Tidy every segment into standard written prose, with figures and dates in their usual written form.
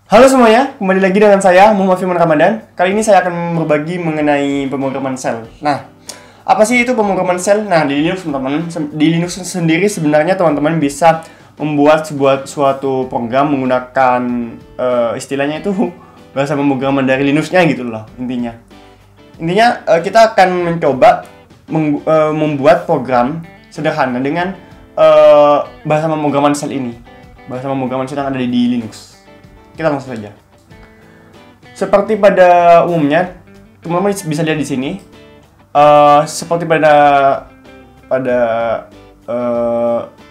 Halo semuanya, kembali lagi dengan saya Muhammad Firman Ramadan. Kali ini saya akan berbagi mengenai pemrograman shell. Nah, apa sih itu pemrograman shell? Nah, di Linux teman-teman, di Linux sendiri sebenarnya teman-teman bisa membuat suatu program menggunakan istilahnya itu bahasa pemrograman dari Linuxnya gitu loh intinya. Intinya kita akan mencoba membuat program sederhana dengan bahasa pemrograman shell ini. Bahasa pemrograman shell yang ada di Linux. Kita langsung saja. Seperti pada umumnya, teman-teman bisa lihat di sini. Seperti pada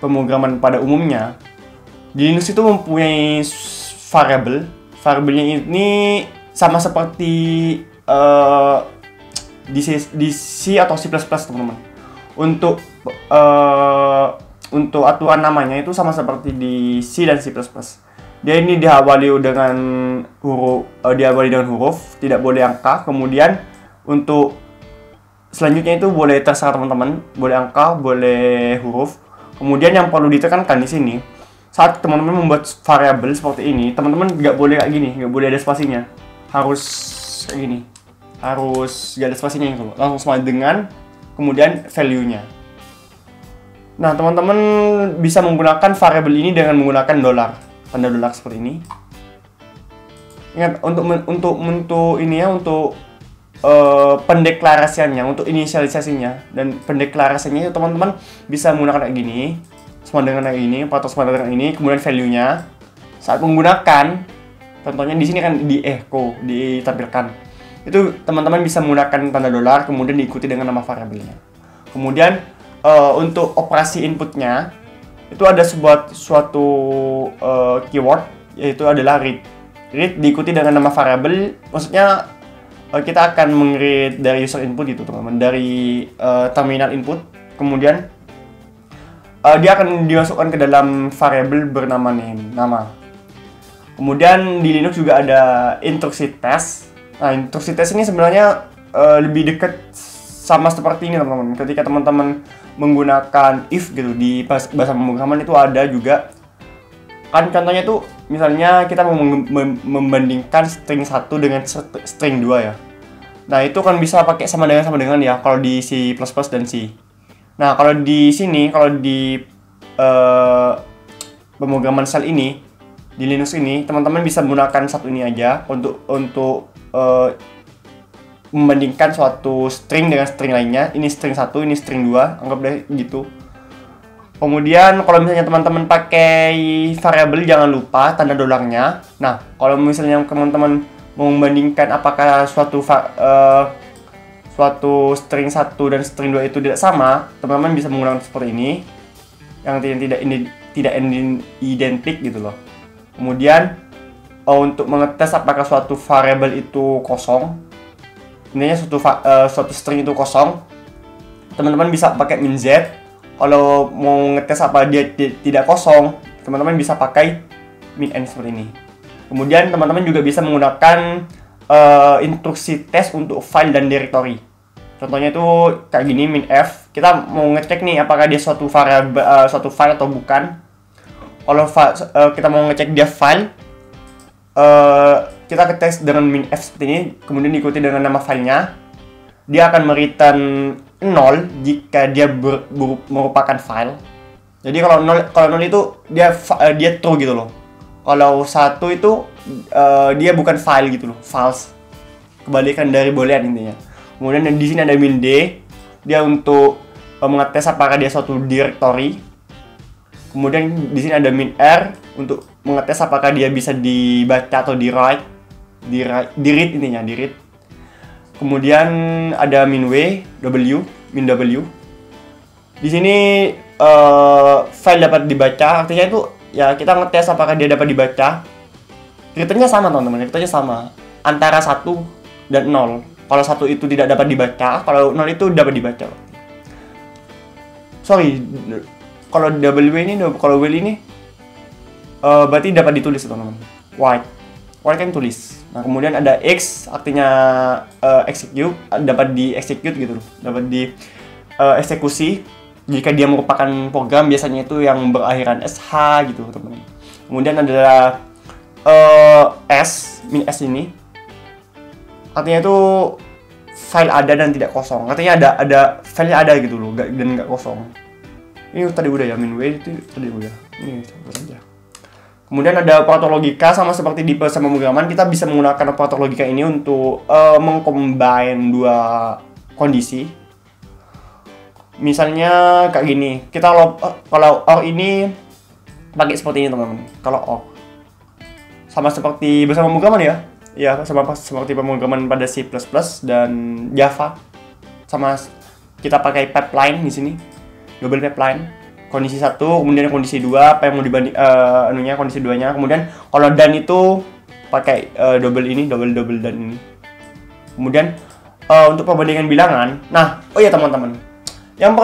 pemrograman pada umumnya, di Linux itu mempunyai variabel. Variabelnya ini sama seperti di C atau C++, teman-teman. Untuk aturan namanya itu sama seperti di C dan C++. Dia ini diawali dengan huruf, tidak boleh angka. Kemudian untuk selanjutnya itu boleh terserah teman-teman, boleh angka, boleh huruf. Kemudian yang perlu ditekankan di sini, saat teman-teman membuat variabel seperti ini, teman-teman nggak boleh kayak gini, nggak boleh ada spasinya. Harus kayak gini, harus nggak ada spasinya gitu. Langsung sama dengan kemudian value-nya. Nah, teman-teman bisa menggunakan variabel ini dengan menggunakan tanda dolar seperti ini. Ingat untuk pendeklarasiannya, untuk inisialisasinya dan pendeklarasiannya itu teman-teman bisa menggunakan kayak gini, sama dengan kayak ini, atau sama dengan ini, kemudian value-nya saat menggunakan, contohnya di sini kan di echo ditampilkan. Itu teman-teman bisa menggunakan tanda dolar kemudian diikuti dengan nama variabelnya. Kemudian untuk operasi inputnya itu ada suatu keyword, yaitu adalah read. Read diikuti dengan nama variabel, maksudnya kita akan meng-read dari user input itu teman-teman, dari terminal input. Kemudian dia akan dimasukkan ke dalam variabel bernama nama. Kemudian di Linux juga ada instruksi test. Nah, instruksi test ini sebenarnya lebih dekat sama seperti ini teman-teman. Ketika teman-teman menggunakan if gitu di bahasa pemrograman itu ada juga. Kan contohnya tuh misalnya kita mau membandingkan string 1 dengan string 2 ya. Nah, itu kan bisa pakai sama dengan ya kalau di C++ dan C. Nah, kalau di sini, kalau di pemrograman shell ini di Linux ini, teman-teman bisa menggunakan satu ini aja untuk membandingkan suatu string dengan string lainnya. Ini string 1, ini string 2, anggap deh gitu. Kemudian kalau misalnya teman-teman pakai variabel, jangan lupa tanda dolarnya. Nah, kalau misalnya teman-teman mau membandingkan apakah suatu string 1 dan string 2 itu tidak sama, teman-teman bisa menggunakan seperti ini, yang tidak identik gitu loh. Kemudian untuk mengetes apakah suatu variabel itu kosong, intinya suatu string itu kosong, teman-teman bisa pakai min z. Kalau mau ngetes apa dia tidak kosong, teman-teman bisa pakai min n seperti ini. Kemudian teman-teman juga bisa menggunakan instruksi tes untuk file dan directory. Contohnya itu kayak gini, min f. Kita mau ngecek nih apakah dia suatu file atau bukan. Kalau kita mau ngecek dia file, kita ketes dengan min f seperti ini, kemudian diikuti dengan nama filenya. Dia akan mereturn 0 jika dia merupakan file. Jadi kalau 0 itu dia true gitu loh. Kalau 1 itu dia bukan file gitu loh, false. Kebalikan dari boolean intinya. Kemudian di sini ada min d, dia untuk mengetes apakah dia suatu directory. Kemudian di sini ada min r untuk mengetes apakah dia bisa dibaca atau di read intinya, di read. Kemudian ada min w, min w. Di sini file dapat dibaca, artinya itu ya kita ngetes apakah dia dapat dibaca. Returnnya sama teman-teman, returnnya sama antara 1 dan 0. Kalau 1 itu tidak dapat dibaca, kalau 0 itu dapat dibaca. Sorry, kalau w ini berarti dapat ditulis teman-teman. White kan tulis. Nah, kemudian ada X, artinya execute, dapat di-execute gitu loh, dapat di-eksekusi. Jika dia merupakan program, biasanya itu yang berakhiran SH gitu teman-teman. Kemudian ada S min S ini artinya itu file ada dan tidak kosong. Artinya ada file ada gitu loh, dan nggak kosong. Ini tadi udah ya, min W itu tadi udah. Ini saja. Kemudian ada operator logika, sama seperti di bahasa pemrograman, kita bisa menggunakan operator logika ini untuk mengcombine dua kondisi. Misalnya kayak gini, kita kalau OR ini pakai seperti ini teman-teman. Kalau OR sama seperti bahasa pemrograman ya. Ya, sama seperti pemrograman pada C++ dan Java. Sama kita pakai pipeline di sini. Double pipeline. Kondisi 1, kemudian kondisi 2, apa yang mau dibanding kondisi 2-nya. Kemudian kalau dan itu pakai double dan ini. Kemudian untuk perbandingan bilangan. Nah, oh ya teman-teman. Yang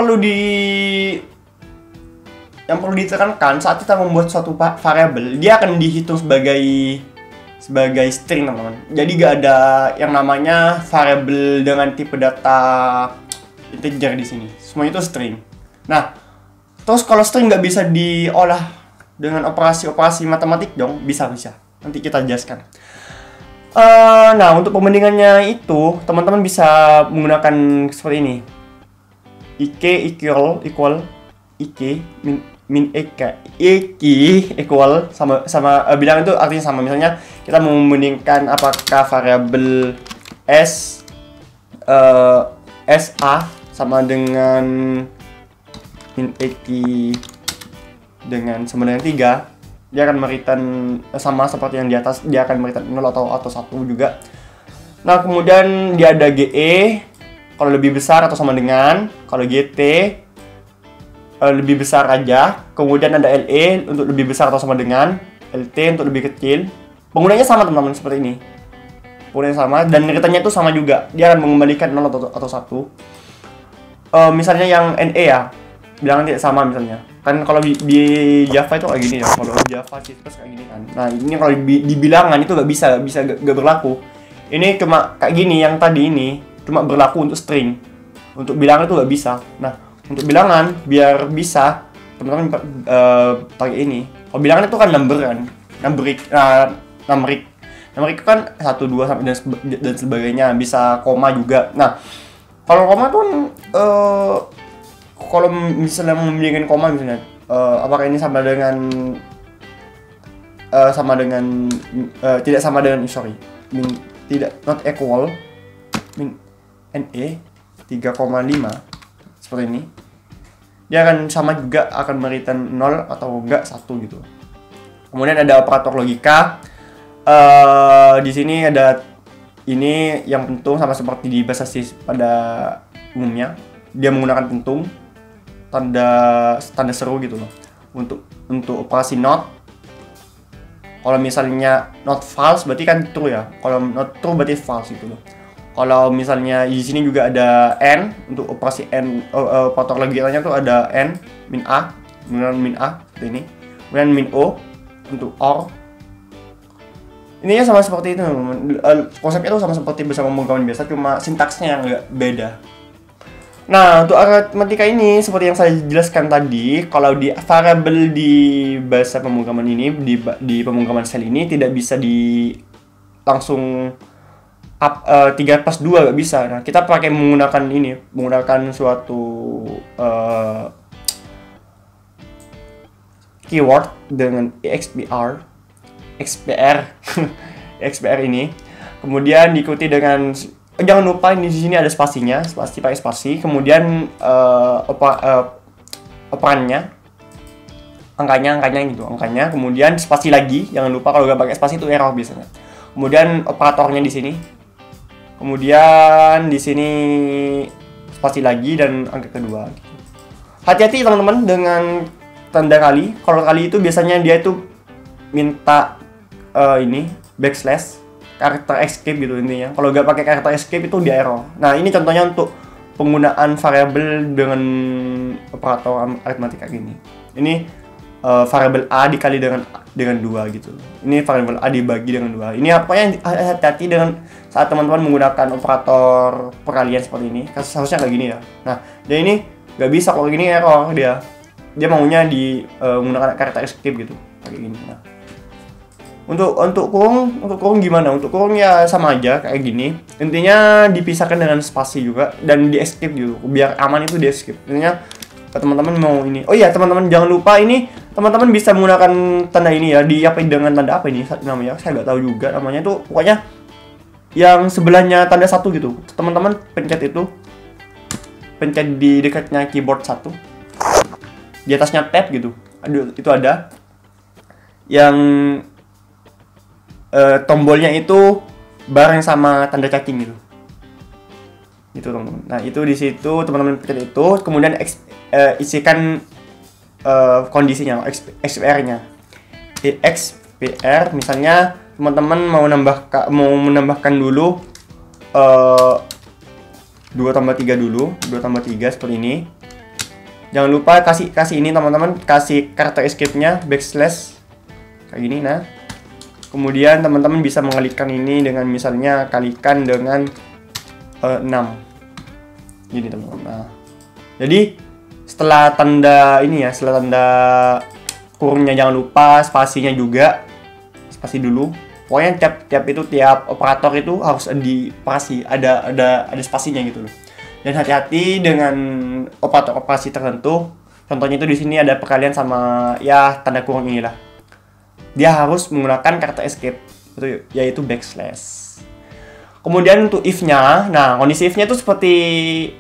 perlu ditekankan saat kita membuat suatu variabel, dia akan dihitung sebagai string teman-teman. Jadi gak ada yang namanya variabel dengan tipe data integer di sini. Semuanya itu string. Nah, terus kalau string nggak bisa diolah dengan operasi matematik dong? Bisa. Nanti kita jelaskan. Nah, untuk pembandingannya itu teman-teman bisa menggunakan seperti ini. IK equal IK min EK equal sama bilangan itu artinya sama. Misalnya kita mau membandingkan apakah variabel SA sama dengan min EK sama dengan 3, dia akan memberikan sama seperti yang di atas, dia akan memberikan 0 atau 1 juga. Nah, kemudian dia ada GE kalau lebih besar atau sama dengan, kalau GT lebih besar aja, kemudian ada LE untuk lebih besar atau sama dengan, LT untuk lebih kecil. Penggunanya sama teman-teman, seperti ini. Penggunanya sama dan return-nya itu sama juga. Dia akan mengembalikan 0 atau 1. Misalnya yang NE ya, bilangan tidak sama misalnya. Kan kalau di Java itu kayak gini ya, kalau Java C++ kayak gini kan. Nah, ini kalau di bilangan itu gak berlaku. Ini cuma kayak gini, yang tadi ini cuma berlaku untuk string. Untuk bilangan itu gak bisa. Nah, untuk bilangan biar bisa teman-teman pakai ini. Kalau bilangan itu kan numeric itu kan 1, 2 sampai dan sebagainya, bisa koma juga. Nah, kalau koma tuh kalau misalnya membandingkan koma misalnya apakah ini sama dengan tidak sama dengan not equal min NE 3,5 seperti ini, dia akan sama juga, akan memberikan 0 atau enggak 1 gitu. Kemudian ada operator logika. Di sini ada ini yang pentung, sama seperti di bahasa C pada umumnya, dia menggunakan pentung tanda seru gitu loh untuk operasi not. Kalau misalnya not false berarti kan true ya, kalau not true berarti false gitu loh. Kalau misalnya di sini juga ada n untuk operasi n, operator logikanya tuh ada n min a, kemudian min a seperti ini, kemudian min o untuk or. Ininya sama seperti itu, konsepnya tuh sama seperti bahasa pemrograman biasa, cuma sintaksnya yang agak beda. Nah, untuk aritmatika ini seperti yang saya jelaskan tadi, kalau di variabel di bahasa pemrograman ini, di pemrograman Shell ini tidak bisa langsung 3+2 gak bisa. Nah, kita pakai menggunakan suatu keyword dengan expr expr ini. Kemudian diikuti dengan jangan lupa di sini ada spasinya, pakai spasi. Kemudian operannya, angkanya. Kemudian spasi lagi, jangan lupa, kalau nggak pakai spasi itu error biasanya. Kemudian operatornya di sini. Kemudian di sini spasi lagi dan angka kedua. Hati-hati teman-teman dengan tanda kali. Kalau kali itu biasanya dia itu minta ini backslash, karakter escape gitu intinya. Kalau nggak pakai karakter escape itu dia error. Nah, ini contohnya untuk penggunaan variabel dengan operator aritmatika gini. Ini variabel a dikali dengan 2 gitu. Ini variabel a dibagi dengan 2. Ini apa yang hati-hati dengan saat teman-teman menggunakan operator perkalian seperti ini. Seharusnya kayak gini ya. Nah, dan ini nggak bisa, kalau gini error dia. Dia maunya menggunakan karakter escape gitu, kayak gini. Nah, Untuk kurung gimana? Untuk kurung ya sama aja kayak gini. Intinya dipisahkan dengan spasi juga dan di escape gitu. Biar aman itu di escape. Intinya teman-teman mau ini. Oh iya, teman-teman jangan lupa ini teman-teman bisa menggunakan tanda ini ya. Diapain dengan tanda apa ini namanya? Saya nggak tahu juga namanya itu. Pokoknya yang sebelahnya tanda satu gitu. Teman-teman pencet itu. Pencet di dekatnya keyboard satu. Di atasnya tab gitu. Aduh, itu ada yang tombolnya itu bareng sama tanda cacing gitu. Itu teman-teman. Nah, itu di situ teman-teman pencet itu, kemudian isikan kondisinya, XPR-nya. Di XPR misalnya teman-teman mau menambahkan dulu 2 tambah 3 dulu, 2 tambah 3 seperti ini. Jangan lupa kasih ini teman-teman, kasih karakter escape-nya backslash kayak gini. Nah, kemudian teman-teman bisa mengalihkan ini dengan misalnya kalikan dengan 6. Gini teman-teman. Nah, jadi setelah tanda ini ya, setelah tanda kurungnya jangan lupa spasinya juga. Spasi dulu. Pokoknya tiap operator itu harus di spasi, ada spasinya gitu loh. Dan hati-hati dengan operator operasi tertentu. Contohnya itu di sini ada perkalian sama ya tanda kurung inilah. Dia harus menggunakan karakter escape, yaitu backslash. Kemudian untuk if-nya, nah kondisi if-nya itu seperti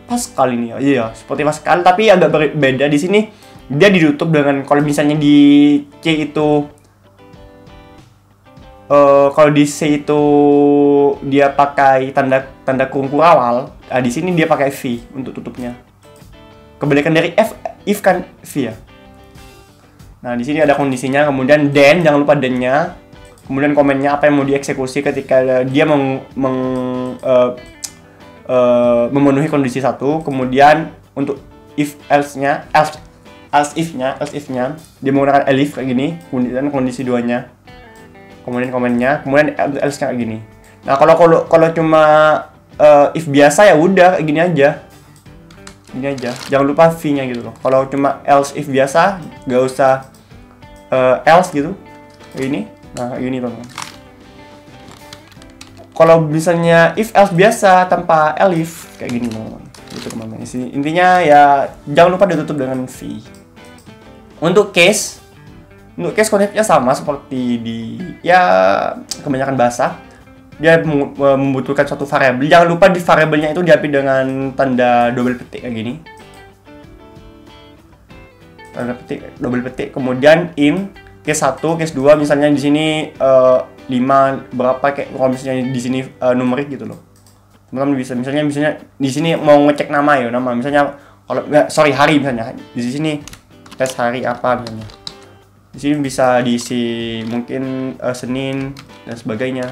Pascal ini ya, iya seperti Pascal, tapi agak berbeda di sini. Dia ditutup dengan kalau misalnya di C itu, kalau di C itu dia pakai tanda kurung kurawal, nah di sini dia pakai V untuk tutupnya. Kebalikan dari if kan V ya. Nah, di sini ada kondisinya, kemudian then, jangan lupa then-nya. Kemudian komennya apa yang mau dieksekusi ketika dia memenuhi kondisi 1. Kemudian untuk if else-nya, else if-nya dia menggunakan elif kayak gini, kemudian kondisi 2-nya. Kemudian komennya, kemudian else-nya kayak gini. Nah, kalau cuma if biasa ya udah kayak gini aja. Ini aja. Jangan lupa V-nya gitu loh. Kalau cuma else if biasa, nggak usah else gitu. Kayak ini. Nah, kayak gini teman-teman. Kalau misalnya if else biasa tanpa elif kayak gini teman-teman. Gitu teman-teman. Intinya ya jangan lupa ditutup dengan V. Untuk case konsepnya sama seperti di ya kebanyakan bahasa. Dia membutuhkan suatu variabel. Jangan lupa di variabelnya itu diapi dengan tanda double petik kayak gini. Tanda petik, double petik. Kemudian in case 1, case 2 misalnya di sini 5 berapa kayak kalau misalnya di sini numerik gitu loh. Teman-teman bisa misalnya di sini mau ngecek nama ya, nama misalnya kalau hari misalnya. Di sini tes hari apa misalnya. Di sini bisa diisi mungkin Senin dan sebagainya.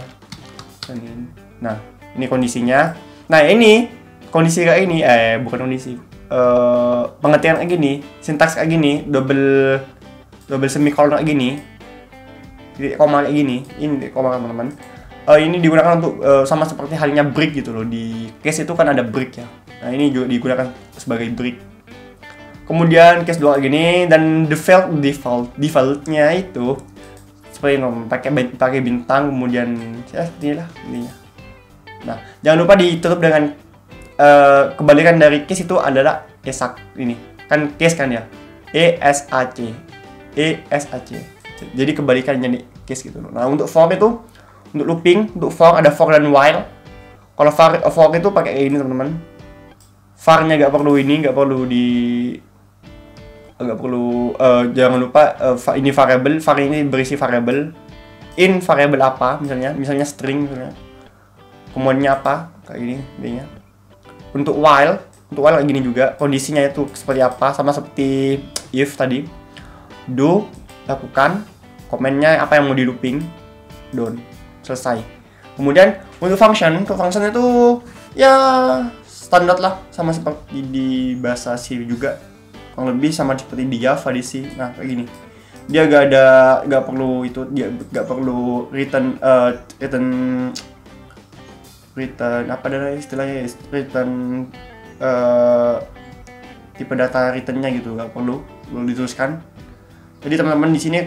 Nah, ini kondisinya. Nah, ini kondisi kayak ini, bukan kondisi. Pengertian kayak gini, sintaks kayak gini, double semicolon kayak gini. Jadi koma kayak gini. Ini koma teman-teman. Ini digunakan untuk sama seperti halnya break gitu loh. Di case itu kan ada break ya. Nah, ini juga digunakan sebagai break. Kemudian case 2 kayak gini dan defaultnya itu seperti ini, pakai bintang, kemudian ya inilah ininya. Nah, jangan lupa ditutup dengan kebalikan dari case itu adalah esak ini. Kan case kan ya. ESAC. Jadi kebalikannya nih case gitu. Nah, untuk for itu untuk looping, untuk for ada for dan while. Kalau for itu pakai kayak ini, teman-teman. For-nya nggak perlu jangan lupa ini variable, var ini berisi variable. In variable apa misalnya string misalnya. Kemudiannya apa kayak gini intinya. Untuk while kayak gini juga kondisinya itu seperti apa, sama seperti if tadi. Do lakukan, komennya apa yang mau di looping, done, selesai. Kemudian untuk function itu ya standar lah, sama seperti di bahasa C juga. Kurang lebih sama seperti di Java di C. Nah, kayak gini. Dia nggak perlu return apa dari istilahnya, return tipe data returnnya gitu, nggak perlu dituliskan. Jadi teman-teman di sini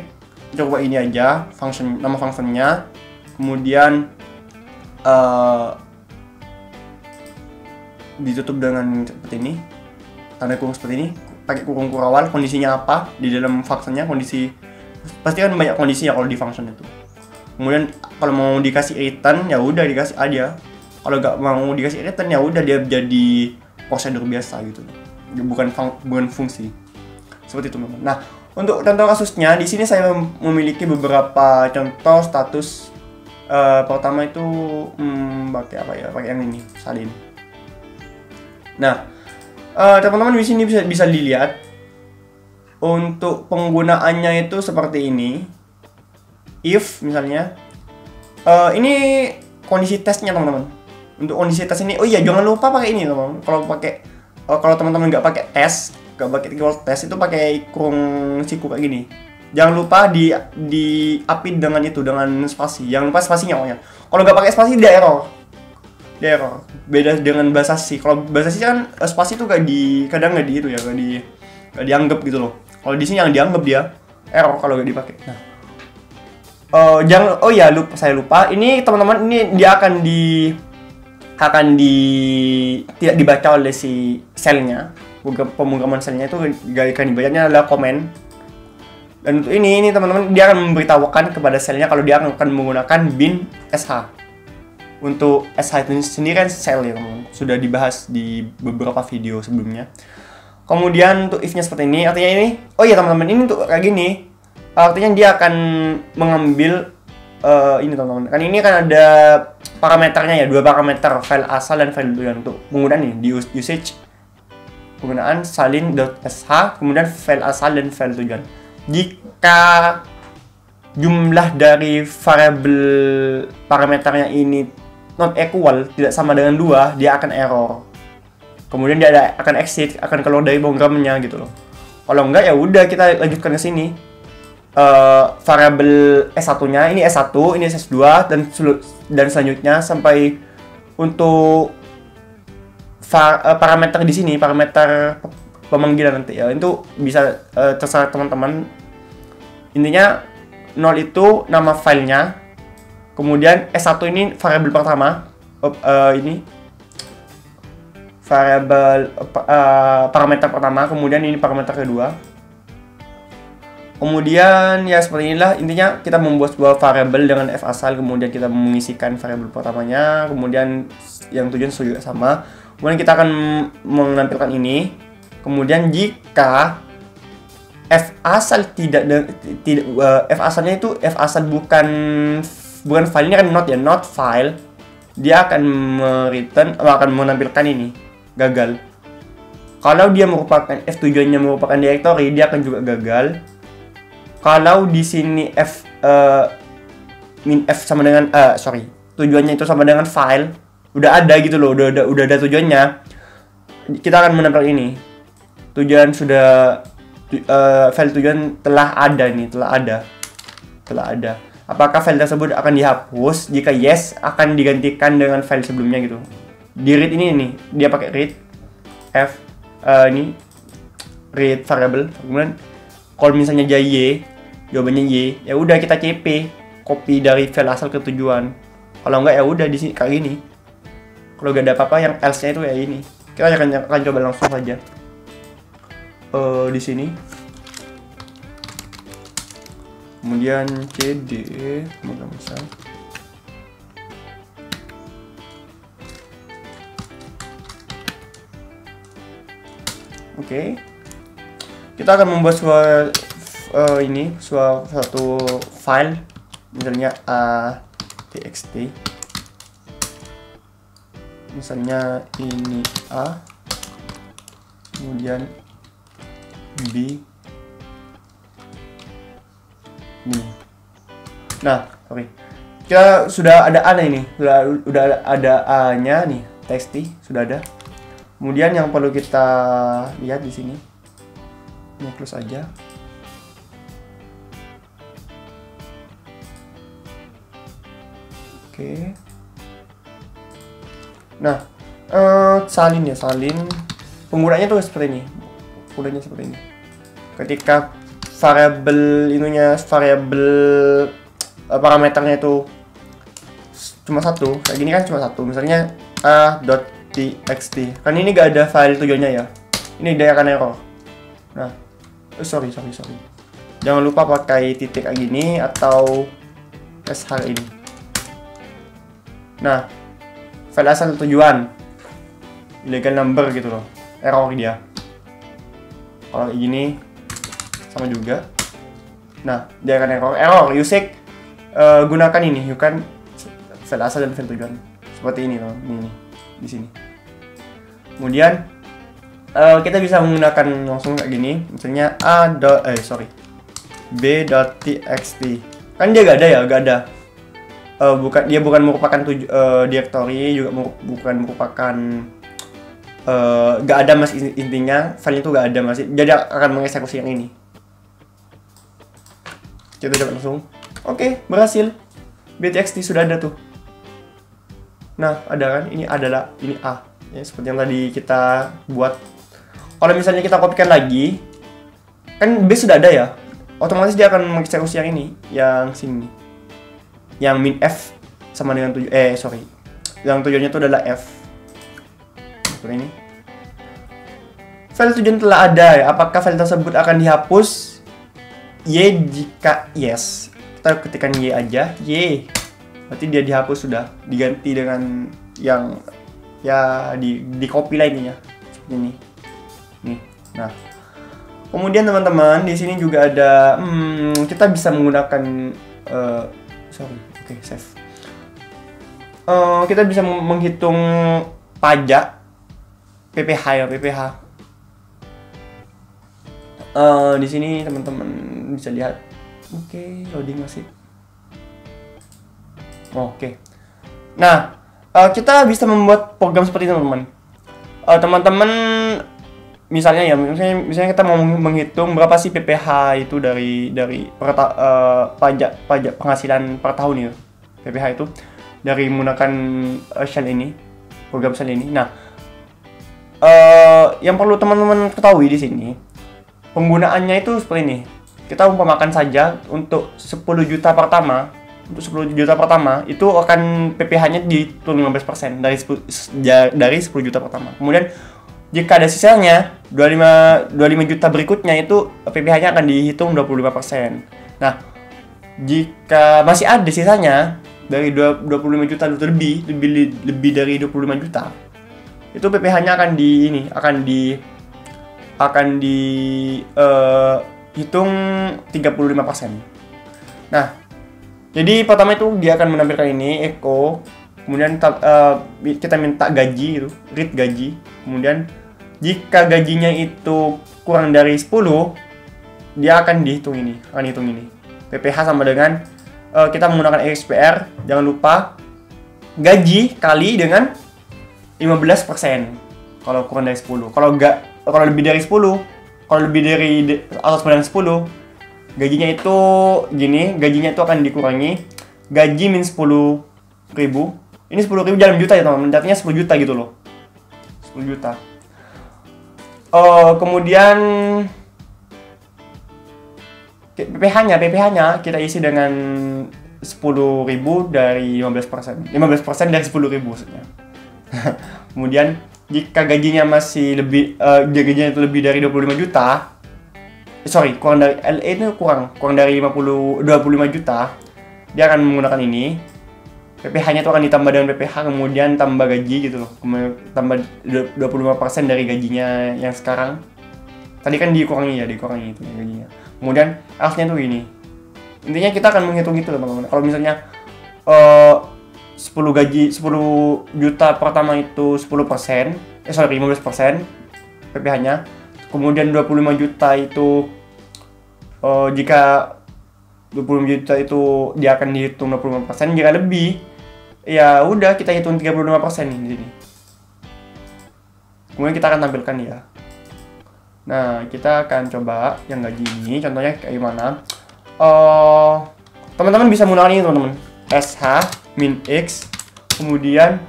coba ini aja, nama fungsinya, kemudian ditutup dengan seperti ini, tanda kurung seperti ini, pakai kurung kurawal. Kondisinya apa di dalam functionnya, kondisi pasti kan banyak kondisi ya kalau di function itu. Kemudian kalau mau dikasih return ya udah dikasih aja, kalau nggak mau dikasih return ya udah dia jadi prosedur biasa gitu, bukan fungsi seperti itu teman-teman. Nah, untuk contoh kasusnya di sini saya memiliki beberapa contoh status. Pertama itu pakai apa ya, pakai yang ini, salin. Nah, teman-teman di sini bisa dilihat untuk penggunaannya itu seperti ini. If misalnya ini kondisi tesnya teman-teman. Untuk kondisi tes ini, oh iya jangan lupa pakai ini teman-teman. Kalau teman-teman nggak pakai tes, nggak pakai keyword tes, itu pakai kurung siku kayak gini. Jangan lupa di upin dengan itu, dengan spasi. Jangan lupa spasinya pokoknya. Kalau nggak pakai spasi dia error. Beda dengan bahasa C. Kalau bahasa C kan spasi itu kadang nggak di itu ya, nggak dianggap gitu loh. Kalau di sini yang dianggap dia error kalau nggak dipakai. Nah, saya lupa. Ini teman-teman, ini dia akan tidak dibaca oleh si selnya. Pemrograman selnya itu akan dibacanya adalah komen. Dan untuk ini teman-teman, dia akan memberitahukan kepada selnya kalau dia akan menggunakan bin sh. Untuk sh itu sendiri kan sel ya teman-teman, sudah dibahas di beberapa video sebelumnya. Kemudian untuk if-nya seperti ini, artinya ini, oh iya teman-teman, ini untuk kayak gini, artinya dia akan mengambil ini teman-teman. Kan ini kan ada parameternya ya, 2 parameter, file asal dan file tujuan. Untuk penggunaan ini di usage penggunaan salin.sh, kemudian file asal dan file tujuan. Jika jumlah dari variabel parameternya ini not equal, tidak sama dengan 2, dia akan error. Kemudian dia akan exit, akan keluar dari programnya gitu loh. Kalau enggak ya udah kita lanjutkan ke sini. Variabel S1-nya, ini S1, ini S2 dan selanjutnya sampai untuk parameter di sini, parameter pemanggilan nanti ya, itu bisa terserah teman-teman. Intinya 0 itu nama filenya, kemudian S1 ini variabel pertama, ini variabel parameter pertama, kemudian ini parameter kedua. Kemudian ya seperti inilah intinya, kita membuat sebuah variabel dengan f asal, kemudian kita mengisikan variabel pertamanya, kemudian yang tujuan juga sama. Kemudian kita akan menampilkan ini. Kemudian jika f asal f asalnya itu f asal bukan file, ini kan not ya, not file, dia akan akan menampilkan ini gagal. Kalau dia merupakan f tujuannya merupakan directory, dia akan juga gagal. Kalau di sini min f sama dengan tujuannya itu sama dengan file, udah ada gitu loh, udah ada tujuannya, kita akan menampilkan ini. Tujuan sudah file tujuan telah ada nih, telah ada. Apakah file tersebut akan dihapus? Jika yes, akan digantikan dengan file sebelumnya gitu. Di read ini nih, dia pakai read f ini read variable. Kemudian kalau misalnya jawabannya y, ya udah kita cp, copy dari file asal ke tujuan. Kalau enggak ya udah di sini kayak gini. Kalau gak ada apa-apa, yang else-nya itu ya ini. Kita akan coba langsung saja. Di sini. Kemudian cd, semoga bisa. Oke. Kita akan membuat suatu file, misalnya txt, misalnya ini a, kemudian b, ini. Nah, oke. Kita sudah ada a ini, sudah ada a-nya nih, txt sudah ada. Kemudian yang perlu kita lihat di sini, ini close aja. Oke. Nah, salin penggunanya tuh seperti ini. Ketika variabel ininya, variabel parameternya itu cuma satu, kayak gini kan cuma satu, misalnya a.txt, kan ini gak ada file tujuannya ya, ini dia akan error. Nah, sorry, jangan lupa pakai titik kayak gini atau sh ini. Nah, file asal tujuan illegal number gitu loh, error dia. Kalau kayak gini sama juga. Nah, dia akan error usage gunakan ini, bukan file asal dan file tujuan. Seperti ini loh, ini di sini. Kemudian kita bisa menggunakan langsung kayak gini, misalnya b.txt. Kan dia gak ada ya, gak ada. Dia bukan merupakan directory, juga bukan merupakan gak ada mas, intinya file itu gak ada mas, jadi akan mengeksekusi yang ini. Kita dapat langsung, oke, berhasil. b.txt sudah ada tuh. Nah, ada kan, ini adalah ini A ya, seperti yang tadi kita buat. Kalau misalnya kita kopikan lagi, kan B sudah ada ya, otomatis dia akan mengeksekusi yang ini, yang sini, yang min F sama dengan yang tujuannya itu adalah F. Seperti ini. File tujuan telah ada ya, apakah file tersebut akan dihapus? Y jika yes. Kita ketikkan Y aja, Y. Berarti dia dihapus sudah, diganti dengan yang ya di copy lainnya seperti ini. Nih. Nah, kemudian teman-teman di sini juga ada kita bisa menggunakan save. Kita bisa menghitung pajak PPh ya, PPh. Di sini teman-teman bisa lihat. Oke, loading masih. Oke. Nah, kita bisa membuat program seperti itu, teman-teman. Teman-teman misalnya kita mau menghitung berapa sih PPh itu dari pajak penghasilan per tahun ya. PPh itu dari menggunakan shell ini, program shell ini. Nah, yang perlu teman-teman ketahui di sini, penggunaannya itu seperti ini. Kita umpamakan saja untuk 10 juta pertama. Untuk 10 juta pertama itu akan PPh-nya dihitung 15% dari 10 juta pertama. Kemudian jika ada sisanya 25 juta berikutnya itu PPh-nya akan dihitung 25%. Nah, jika masih ada sisanya dari 25 juta lebih dari 25 juta, itu PPh-nya akan dihitung 35%. Nah, jadi pertama itu dia akan menampilkan ini echo, kemudian kita minta gaji gitu, read gaji. Kemudian jika gajinya itu kurang dari 10, dia akan dihitung ini, PPh sama dengan kita menggunakan XPR, jangan lupa gaji kali dengan 15% kalau kurang dari 10. Kalau lebih dari 10, kalau lebih dari atas dari 10, gajinya itu gini, gajinya itu akan dikurangi gaji min 10.000. Ini 10.000 dalam juta ya teman-teman, artinya 10 juta gitu loh, 10 juta. Kemudian PPh-nya kita isi dengan 10.000 dari 15% dari 10.000 maksudnya. Kemudian jika gajinya masih gajinya itu lebih dari 25 juta, kurang dari LE itu kurang dari 25 juta, dia akan menggunakan ini. PPh-nya itu akan ditambah dengan PPh, kemudian tambah gaji gitu loh, kemudian tambah 25% dari gajinya yang sekarang. Tadi kan dikurangi itu gajinya. Kemudian else-nya tuh gini. Intinya kita akan menghitung itu teman-teman. Kalau misalnya 10 juta pertama itu 15% PPh-nya. Kemudian 25 juta itu jika 25 juta itu dia akan dihitung 25%, jika lebih ya udah kita hitung 35% nih di sini. Kemudian kita akan tampilkan ya. Nah, kita akan coba yang gaji ini, contohnya kayak gimana. Teman-teman bisa menggunakan ini teman-teman. SH min X, kemudian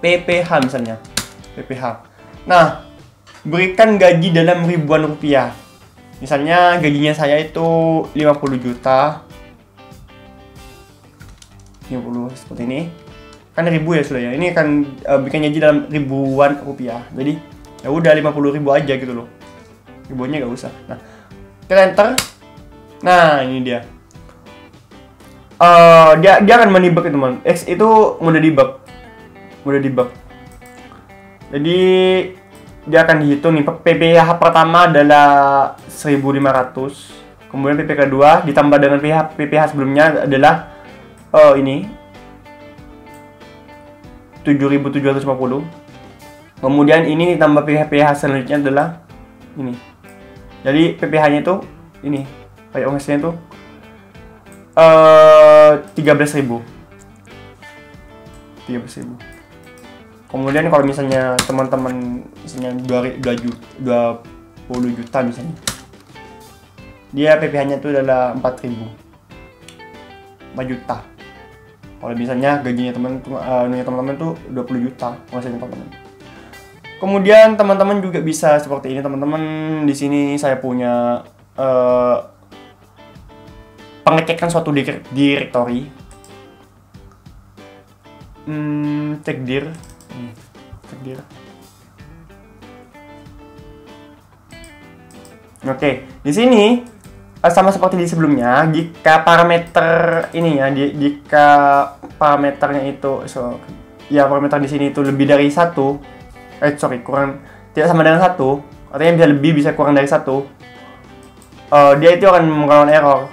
PPh misalnya. PPh. Nah, berikan gaji dalam ribuan rupiah. Misalnya gajinya saya itu 50 juta. 50 seperti ini. Kan ribu ya sudah ya. Ini akan bikin gaji dalam ribuan rupiah. Jadi ya udah 50.000 aja gitu loh. Ribuannya gak usah. Nah, kita enter. Nah, ini dia. Dia akan menebak itu, teman. X itu mudah debug. Jadi dia akan dihitung nih. PPH pertama adalah 1.500. Kemudian PPH kedua ditambah dengan PPH sebelumnya adalah ini 7.750. Kemudian ini ditambah PPH selanjutnya adalah ini. Jadi PPH-nya itu ini. Kayak ongkosnya itu 13.000. Kemudian kalau misalnya teman-teman misalnya 20 juta misalnya, dia PPH-nya itu adalah 4.000. 4 juta. Kalau misalnya gajinya teman-teman tuh 20 juta, maksudnya teman-teman. Kemudian teman-teman juga bisa seperti ini, teman-teman. Di sini saya punya pengecekan suatu directory. Cek dir. Oke, di sini sama seperti di sebelumnya, jika parameter ini ya, jika parameternya itu, parameter di sini itu lebih dari kurang, tidak sama dengan 1, artinya bisa lebih, bisa kurang dari 1, dia itu akan mengalami error.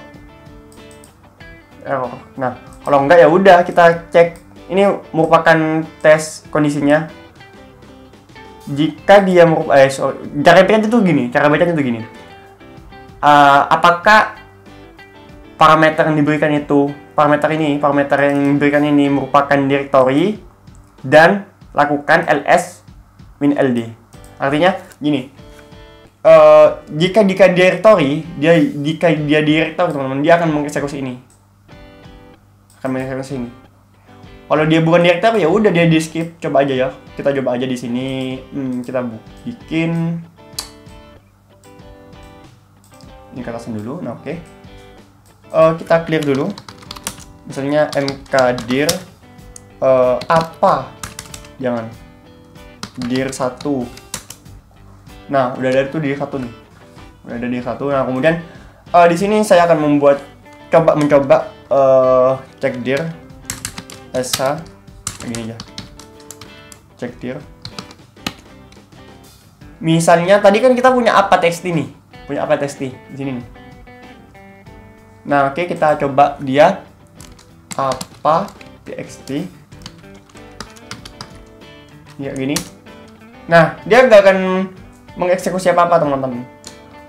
Nah, kalau enggak ya udah kita cek. Ini merupakan tes kondisinya. Jika dia cara bacanya itu gini. Apakah parameter yang diberikan itu, parameter yang diberikan ini merupakan directory dan lakukan ls min ld. Artinya gini. Jika directory, jika dia directory teman-teman, dia akan mengeksekusi ini. Kalau dia bukan directory ya udah dia di skip. Coba aja ya. Kita coba aja di sini. Kita bikin ini katakan dulu. Nah, oke. Kita clear dulu. Misalnya mkdir apa? Jangan. dir 1. Nah, udah ada tuh dir 1 nih. Udah ada dir 1. Nah, kemudian di sini saya akan mencoba cek dir sh begini aja. Cek dir. Misalnya tadi kan kita punya apa txt nih. Punya apa txt di sini nih. Nah, oke, kita coba dia apa txt. Ya gini. Nah, dia nggak akan mengeksekusi apa-apa, teman-teman.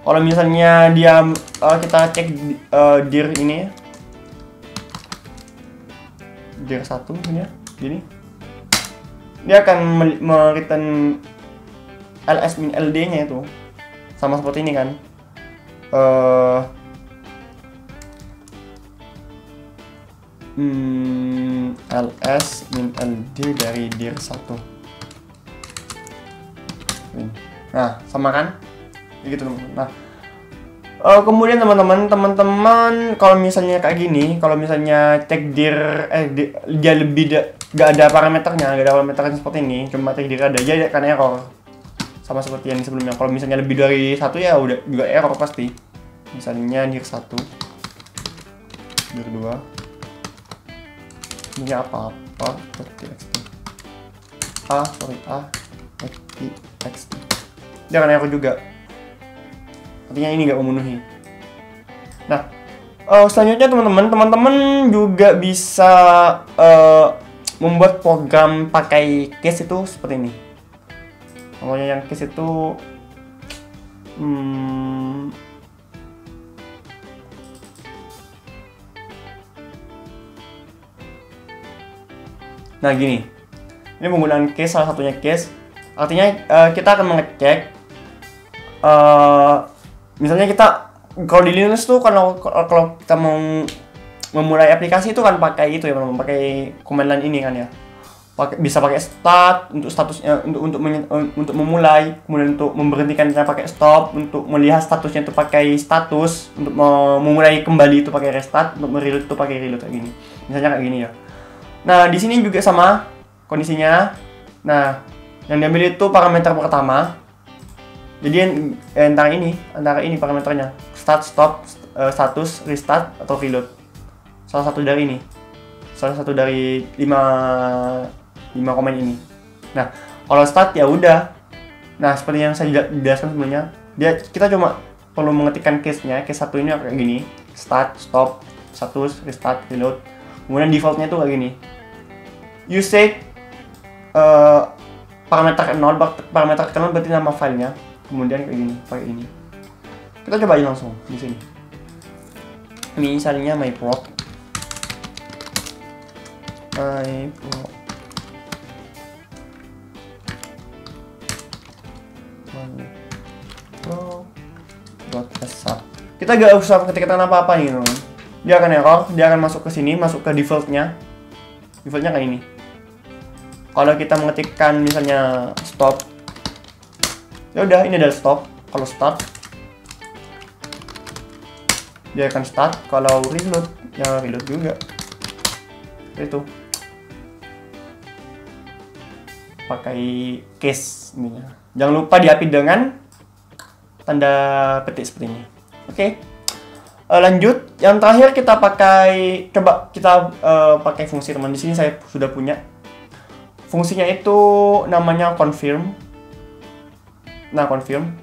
Kalau misalnya dia kita cek dir ini ya. Dir 1 ya, gini. Dia akan return ls min ld-nya itu. Sama seperti ini kan. ls min ld dari dir 1. Nah, sama kan? Begitu, teman-teman. Nah, kemudian teman-teman kalau misalnya kayak gini, kalau misalnya cek dir dia lebih gak ada parameternya, seperti ini, cuma cek dir ada aja kan error. Sama seperti yang sebelumnya. Kalau misalnya lebih dari 1 ya udah juga error pasti. Misalnya dir 1, dir 2, ini apa-apa txt. txt. Dia akan error juga. Artinya ini nggak memenuhi. Nah, selanjutnya teman-teman juga bisa membuat program pakai case itu seperti ini. Namanya yang case itu nah gini. Ini penggunaan case, salah satunya case. Artinya kita akan mengecek misalnya kita kalau di Linux tuh kalau kita mau memulai aplikasi itu kan pakai itu ya, pakai command line ini kan ya. bisa pakai start untuk statusnya, untuk memulai, kemudian untuk memberhentikannya pakai stop, untuk melihat statusnya itu pakai status, untuk memulai kembali itu pakai restart, untuk mereload itu pakai reload kayak gini. Misalnya kayak gini ya. Nah, di sini juga sama kondisinya. Nah, yang diambil itu parameter pertama. Jadi antara ini parameternya start, stop, status, restart atau reload. Salah satu dari 5 komen ini. Nah, kalau start ya udah. Nah, seperti yang saya jelaskan sebelumnya, kita cuma perlu mengetikkan case-nya. Case satu ini kayak gini, start, stop, status, restart, reload. Kemudian default-nya itu kayak gini. You set parameter 0, berarti nama filenya. Kemudian kayak gini, pakai ini. Kita coba aja langsung di sini. Misalnya myprod. Kita gak usah ketikkan apa-apa nih, teman. Dia akan error, dia akan masuk ke sini, masuk ke defaultnya. Defaultnya kayak ini. Kalau kita mengetikkan misalnya stop, ya udah, ini adalah stop. Kalau start, dia akan start. Kalau reload, ya reload juga. Itu pakai case ini. Jangan lupa diapit dengan tanda petik seperti ini. Oke. Lanjut, yang terakhir kita pakai, pakai fungsi, teman. Di sini saya sudah punya. Fungsinya itu namanya confirm. Nah, confirm.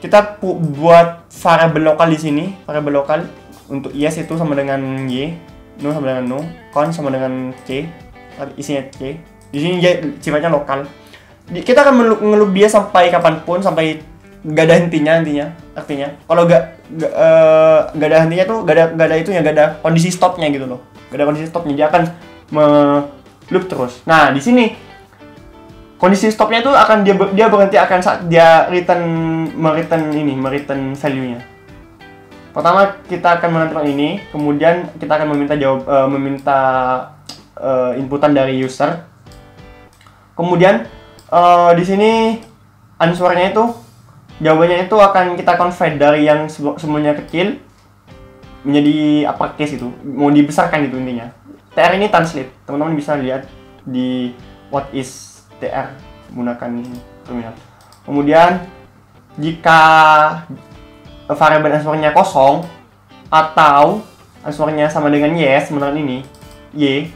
Kita buat variabel lokal di sini. Variabel lokal untuk yes itu sama dengan y, no sama dengan no, con sama dengan c, isinya c. Di sini sifatnya lokal. Kita akan ngelup dia sampai kapanpun, sampai gak ada hentinya. Artinya, kalau gak ada hentinya tuh, gak ada kondisi stopnya gitu loh. Gak ada kondisi stopnya, dia akan loop terus. Nah, di sini kondisi stopnya itu akan dia berhenti akan saat dia mereturn value-nya. Pertama kita akan menentukan ini, kemudian kita akan meminta inputan dari user. Kemudian di sini answernya itu, jawabannya itu akan kita convert dari yang sebelumnya kecil menjadi uppercase itu, mau dibesarkan itu intinya. TR ini translate, teman-teman bisa lihat di what is TR menggunakan terminal. Kemudian jika variabel answernya kosong atau answernya sama dengan yes, menurut ini y,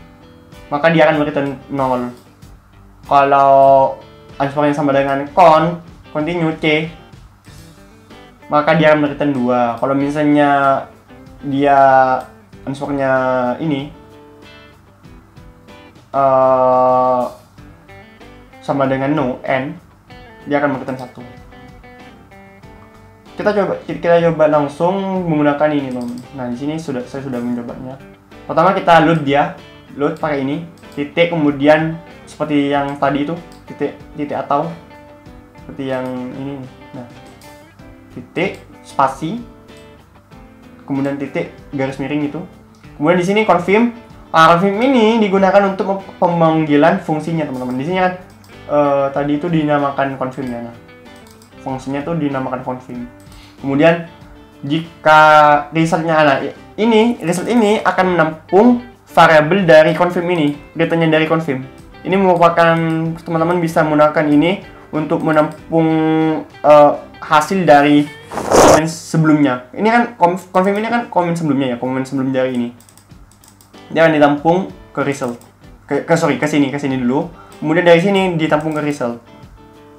maka dia akan return 0. Kalau answernya sama dengan continue c, maka dia akan return 2. Kalau misalnya dia answernya ini sama dengan no, n, dia akan return 1. Kita coba langsung menggunakan ini, teman. Nah, di sini saya sudah mencobanya. Pertama kita load pakai ini, titik, kemudian seperti yang tadi itu, titik atau seperti yang ini. Nah, titik, spasi, kemudian titik, garis miring itu. Kemudian di sini confirm. Confirm ini digunakan untuk pemanggilan fungsinya, teman-teman. Di sini kan tadi itu dinamakan confirm-nya. Nah, fungsinya itu dinamakan confirm. Kemudian jika result ini akan menampung variabel dari confirm ini, datanya dari confirm. Ini merupakan, teman-teman bisa menggunakan ini untuk menampung hasil dari komen sebelumnya. Ini kan confirm ini kan komen sebelumnya ya, komen sebelum dari ini. Dia akan ditampung ke result. Ke sini dulu. Kemudian dari sini ditampung ke result,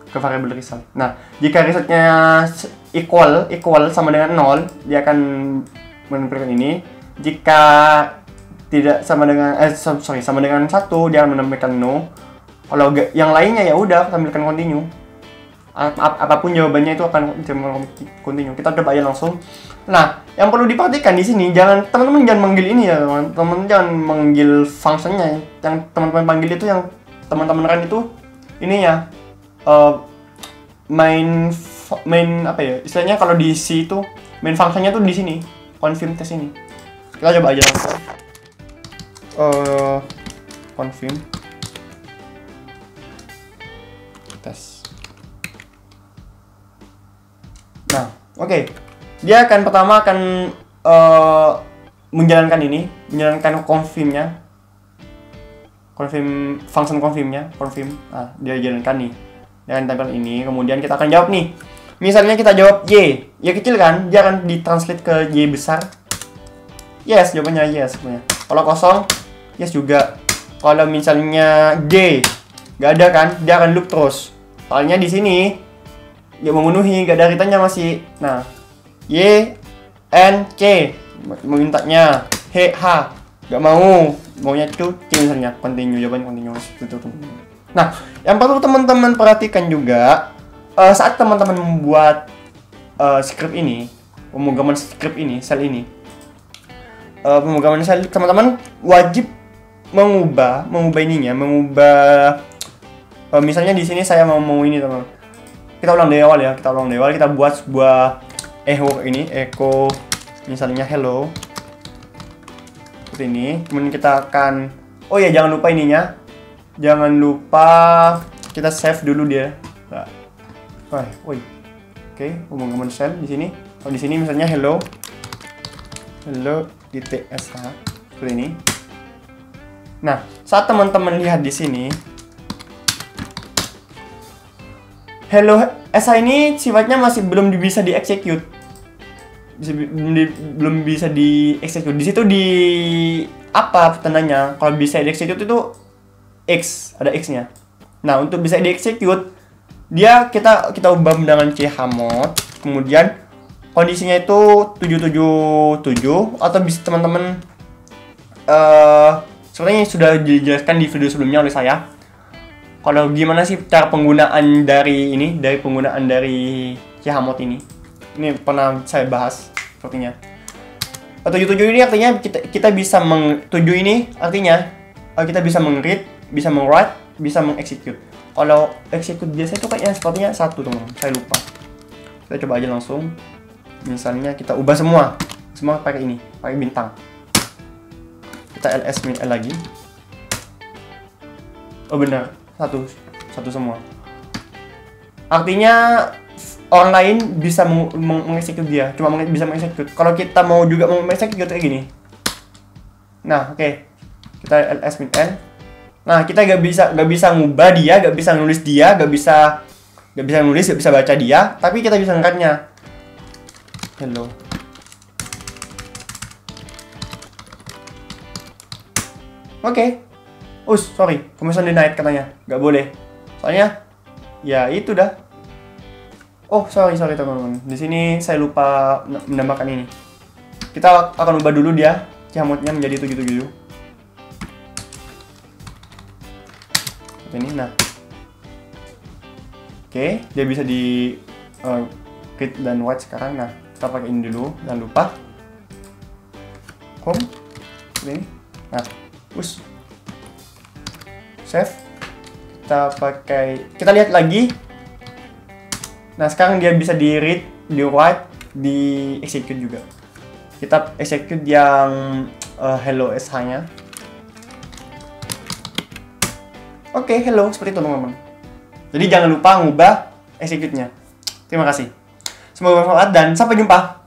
ke variabel result. Nah, jika resultnya equal sama dengan 0, dia akan menampilkan ini. Jika tidak sama dengan sama dengan 1, dia akan menampilkan no. Kalau yang lainnya ya udah tampilkan continue. Apapun jawabannya itu akan continue. Kita coba aja langsung. Nah, yang perlu diperhatikan di sini, teman-teman jangan manggil ini ya, teman-teman jangan manggil fungsinya. Yang teman-teman panggil itu, yang teman-teman run itu ini ya, main apa ya istilahnya, kalau di C itu main fungsinya tuh di sini, confirm test ini. Kita coba aja langsung. confirm. Tes. Nah, oke. Dia akan pertama akan menjalankan confirm-nya. Confirm function confirm-nya, confirm. Nah, dia jalankan nih. Dia akan tampil ini, kemudian kita akan jawab nih. Misalnya kita jawab Y. Y kecil kan, dia akan ditranslate ke Y besar. Yes, jawabannya yes sebenarnya. Kalau kosong, yes juga. Kalau misalnya G, nggak ada kan, dia akan loop terus. Soalnya di sini dia memenuhi, nggak ada ritanya masih. Nah, Y, N, C memintanya H, nggak mau, maunya itu C misalnya, continue, jawaban continuous itu. Nah, yang perlu teman-teman perhatikan juga saat teman-teman membuat script ini, pemrograman script ini, sel ini, pemrograman sel, teman-teman wajib mengubah ininya, misalnya di sini saya mau ini teman. Kita ulang dari awal ya, kita buat sebuah echo misalnya hello seperti ini. Kemudian kita akan, oh ya jangan lupa ininya, jangan lupa kita save dulu dia. Oke, pemrograman shell di sini. Kalau di sini misalnya hello .sh seperti ini. Nah, saat teman-teman lihat di sini, hello SH ini sifatnya masih belum bisa di-execute. Belum bisa di-execute. Di situ di apa tandanya? Kalau bisa di-execute itu X, ada X-nya. Nah, untuk bisa di-execute, dia kita ubah dengan chmod, kemudian kondisinya itu 777 atau bisa teman-teman sebenarnya sudah dijelaskan di video sebelumnya oleh saya. Kalau gimana sih cara penggunaan dari chmod ini pernah saya bahas sepertinya. 77 ini artinya kita bisa ini artinya kita bisa meng-read, bisa meng-write, bisa meng-execute. Kalau execute biasa itu kayaknya sepertinya 1 teman, saya lupa. Kita coba aja langsung. Misalnya kita ubah semua pakai ini, pakai bintang. Kita ls-l lagi. Oh benar, satu semua. Artinya orang lain bisa meng-execute dia, cuma bisa meng-execute. Kalau kita mau juga meng-execute kayak gini. Nah, oke. Kita ls-l. Nah, kita gak bisa ngubah dia, gak bisa nulis dia, gak bisa baca dia, tapi kita bisa ngangkatnya. Hello. Oke. Sorry, permission denied katanya. Gak boleh. Soalnya ya itu dah. Sorry teman-teman. Di sini saya lupa menambahkan ini. Kita akan ubah dulu dia chmodnya menjadi 77. Ini nah. Oke, dia bisa di read dan write sekarang. Nah, kita pakai ini dulu, jangan lupa. Home. Ini. Nah, save. Kita lihat lagi. Nah, sekarang dia bisa di read, di write, di execute juga. Kita execute yang hello sh-nya. Oke, hello, seperti itu teman-teman. Jadi jangan lupa ngubah execute-nya. Terima kasih. Semoga bermanfaat dan sampai jumpa.